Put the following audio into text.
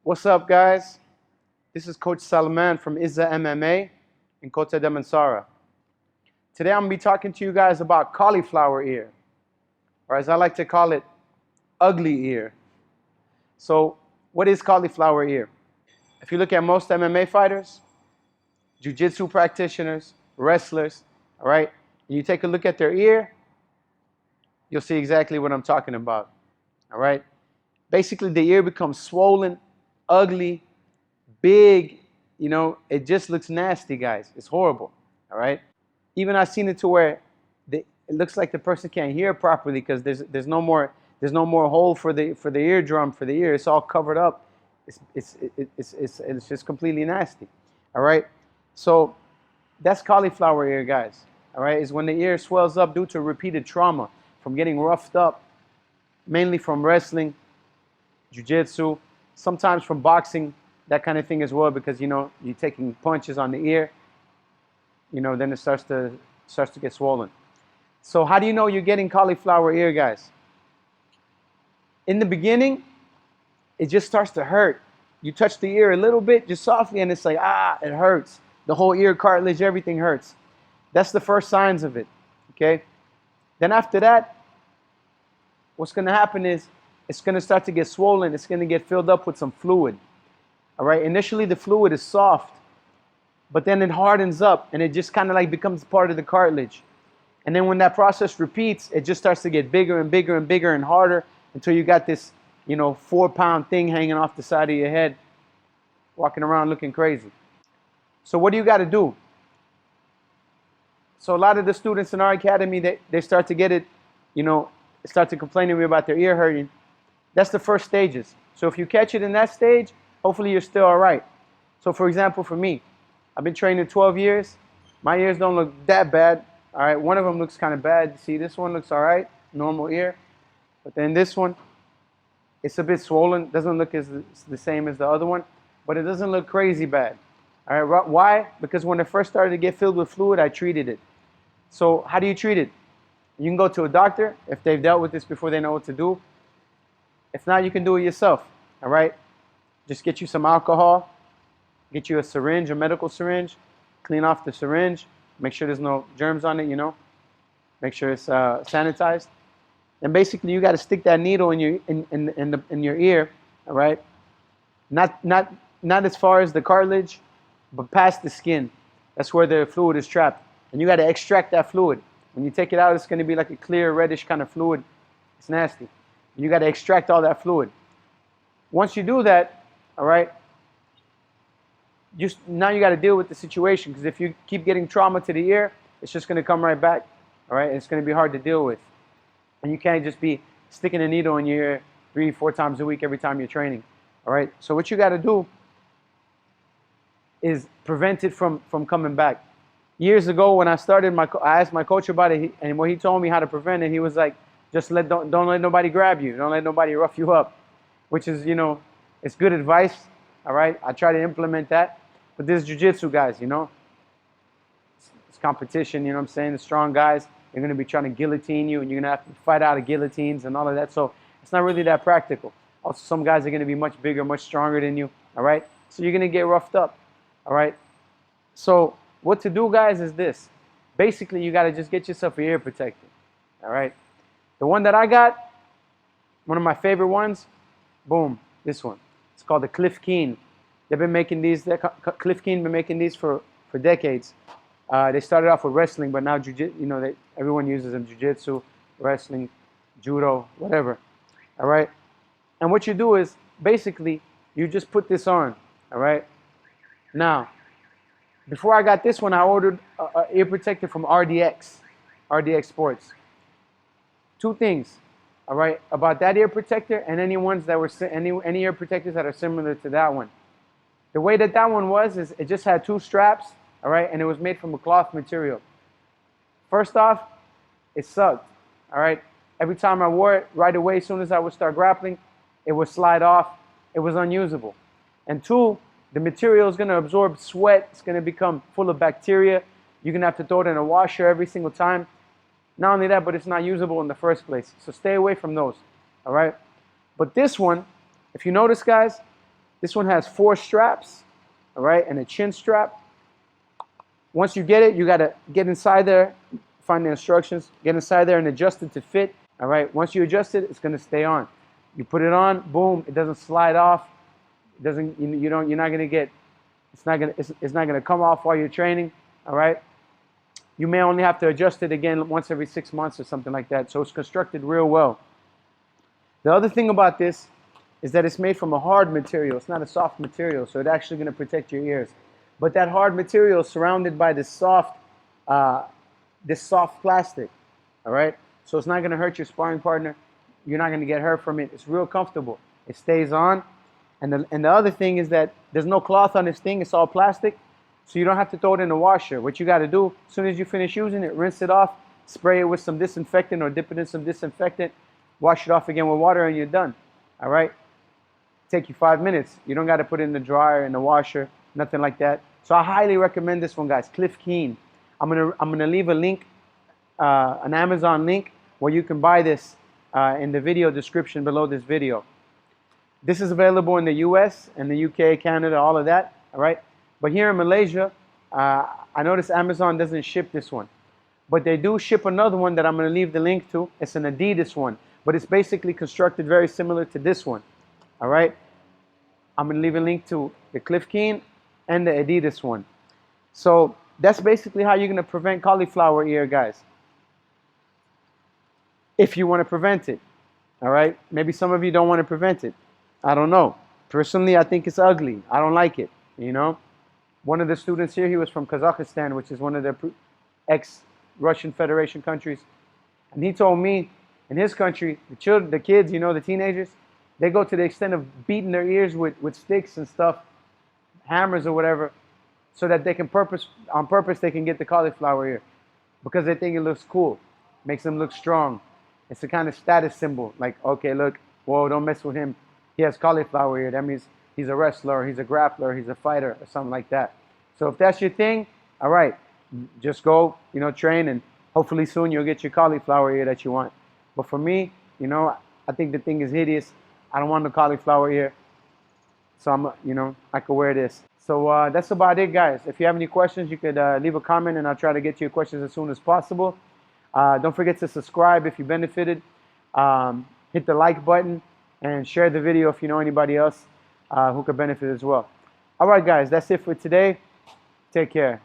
What's up, guys? This is Coach Salman from Izza MMA in Kota Damansara. Today I'm going to be talking to you guys about cauliflower ear, or as I like to call it, ugly ear. So what is cauliflower ear? If you look at most MMA fighters, jiu-jitsu practitioners, wrestlers, all right, and you take a look at their ear, you'll see exactly what I'm talking about, all right? Basically, the ear becomes swollen, ugly, big, it just looks nasty, guys. It's horrible, all right? Even I've seen it to where it looks like the person can't hear properly because there's no more hole for the eardrum, for the ear. It's all covered up. It's just completely nasty, all right? So that's cauliflower ear, guys, all right? Is when the ear swells up due to repeated trauma from getting roughed up, mainly from wrestling, jiu-jitsu, sometimes from boxing, that kind of thing as well, because you're taking punches on the ear, then it starts to get swollen. So how do you know you're getting cauliflower ear, guys? In the beginning, it just starts to hurt. You touch the ear a little bit, just softly, and it's like, it hurts. The whole ear cartilage, everything hurts. That's the first signs of it, okay? Then after that, what's going to happen is it's going to start to get swollen. It's going to get filled up with some fluid, all right? Initially, the fluid is soft, but then it hardens up, and it just kind of like becomes part of the cartilage. And then when that process repeats, it just starts to get bigger and bigger and bigger and harder until you got this, 4-pound thing hanging off the side of your head, walking around looking crazy. So what do you got to do? So a lot of the students in our academy, they start to get it, start to complain to me about their ear hurting. That's the first stages. So if you catch it in that stage, hopefully you're still all right. So for example, for me, I've been training 12 years. My ears don't look that bad. All right, one of them looks kind of bad. See, this one looks all right, normal ear. But then this one, it's a bit swollen. Doesn't look as the same as the other one, but it doesn't look crazy bad. All right, why? Because when it first started to get filled with fluid, I treated it. So how do you treat it? You can go to a doctor. If they've dealt with this before, they know what to do. If not, you can do it yourself, all right? Just get you some alcohol, get you a syringe, a medical syringe, clean off the syringe, make sure there's no germs on it, make sure it's sanitized. And basically, you got to stick that needle in your ear, all right? Not as far as the cartilage, but past the skin. That's where the fluid is trapped. And you got to extract that fluid. When you take it out, it's going to be like a clear, reddish kind of fluid. It's nasty. You got to extract all that fluid. Once you do that, all right, now you got to deal with the situation, because if you keep getting trauma to the ear, it's just going to come right back, all right? It's going to be hard to deal with. And you can't just be sticking a needle in your ear 3-4 times a week every time you're training, all right? So what you got to do is prevent it from coming back. Years ago when I started, I asked my coach about it, and when he told me how to prevent it, he was like, just don't let nobody grab you. Don't let nobody rough you up, which is, it's good advice, all right? I try to implement that. But this is jiu-jitsu, guys, It's competition, what I'm saying? The strong guys, they're going to be trying to guillotine you, and you're going to have to fight out of guillotines and all of that. So it's not really that practical. Also, some guys are going to be much bigger, much stronger than you, all right? So you're going to get roughed up, all right? So what to do, guys, is this. Basically, you got to just get yourself an ear protector, all right? The one that I got, one of my favorite ones, boom, this one. It's called the Cliff Keen. They've been making these, Cliff Keen been making these for decades. They started off with wrestling, but now everyone uses them, jiu-jitsu, wrestling, judo, whatever, all right? And what you do is, basically, you just put this on, all right? Now, before I got this one, I ordered an ear protector from RDX Sports. Two things, all right, about that ear protector and any ear protectors that are similar to that one. The way that one was is it just had 2 straps, all right, and it was made from a cloth material. First off, it sucked, all right. Every time I wore it, right away, as soon as I would start grappling, it would slide off. It was unusable. And 2, the material is going to absorb sweat. It's going to become full of bacteria. You're going to have to throw it in a washer every single time. Not only that, but it's not usable in the first place. So stay away from those, all right? But this one, if you notice, guys, This one has 4 straps, all right, and a chin strap. Once you get it, you got to get inside there, find the instructions, get inside there and adjust it to fit, all right? Once you adjust it, it's going to stay on. You put it on, boom, it doesn't slide off. It doesn't, you're not going to get, it's not going to come off while you're training, all right? You may only have to adjust it again once every 6 months or something like that. So it's constructed real well. The other thing about this is that it's made from a hard material. It's not a soft material, so it's actually going to protect your ears. But that hard material is surrounded by this soft plastic, all right? So it's not going to hurt your sparring partner. You're not going to get hurt from it. It's real comfortable. It stays on. And the other thing is that there's no cloth on this thing. It's all plastic. So you don't have to throw it in the washer. What you got to do, as soon as you finish using it, rinse it off, spray it with some disinfectant or dip it in some disinfectant, wash it off again with water, and you're done. All right? Take you 5 minutes. You don't got to put it in the dryer, in the washer, nothing like that. So I highly recommend this one, guys. Cliff Keen. I'm gonna leave a link, an Amazon link, where you can buy this in the video description below this video. This is available in the US and the UK, Canada, all of that. All right? But here in Malaysia, I noticed Amazon doesn't ship this one. But they do ship another one that I'm going to leave the link to. It's an Adidas one. But it's basically constructed very similar to this one. All right? I'm going to leave a link to the Cliff Keen and the Adidas one. So that's basically how you're going to prevent cauliflower ear, guys. If you want to prevent it. All right? Maybe some of you don't want to prevent it. I don't know. Personally, I think it's ugly. I don't like it. You know? One of the students here, he was from Kazakhstan, which is one of the ex-Russian Federation countries. And he told me, in his country, the kids, you know, the teenagers, they go to the extent of beating their ears with sticks and stuff, hammers or whatever, so that they can on purpose, they can get the cauliflower ear. Because they think it looks cool. Makes them look strong. It's a kind of status symbol. Like, okay, look, whoa, don't mess with him. He has cauliflower ear. That means he's a wrestler, he's a grappler, he's a fighter, or something like that. So if that's your thing, all right, just go, you know, train, and hopefully soon you'll get your cauliflower ear that you want. But for me, you know, I think the thing is hideous. I don't want the cauliflower ear. So I could wear this. So that's about it, guys. If you have any questions, you could leave a comment, and I'll try to get to your questions as soon as possible. Don't forget to subscribe if you benefited. Hit the like button and share the video if you know anybody else who could benefit as well. All right, guys, that's it for today. Take care.